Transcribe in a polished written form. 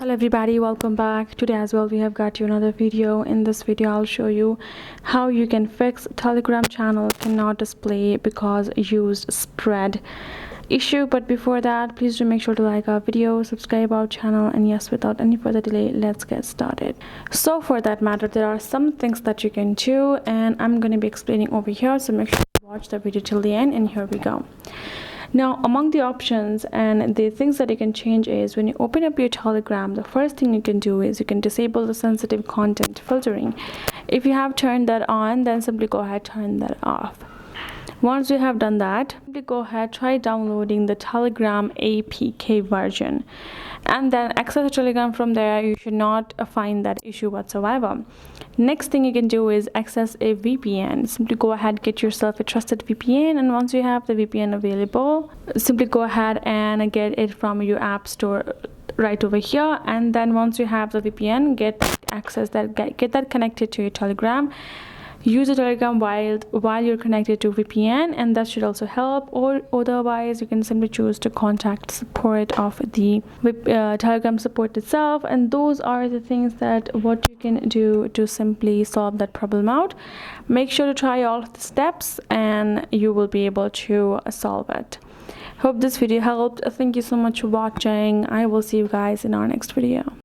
Hello everybody, welcome back. Today as well we have got you another video. In this video I'll show you how you can fix Telegram channel cannot display because used spread issue. But before that, please do make sure to like our video, subscribe our channel, and yes, without any further delay, let's get started. So for that matter, there are some things that you can do and I'm going to be explaining over here, so make sure to watch the video till the end. And here we go. Now, among the options and the things that you can change is when you open up your Telegram, the first thing you can do is you can disable the sensitive content filtering. If you have turned that on, then simply go ahead, turn that off. Once you have done that, simply go ahead, try downloading the Telegram APK version and then access Telegram from there. You should not find that issue whatsoever. Next thing you can do is access a VPN. Simply go ahead, get yourself a trusted VPN, and once you have the VPN available, simply go ahead and get it from your app store right over here. And then once you have the VPN, get that connected to your Telegram. Use the Telegram while you're connected to VPN, and that should also help. Or otherwise, you can simply choose to contact support of the Telegram support itself, and those are the things that what you can do to simply solve that problem out. Make sure to try all of the steps and you will be able to solve it. Hope this video helped. Thank you so much for watching. I will see you guys in our next video.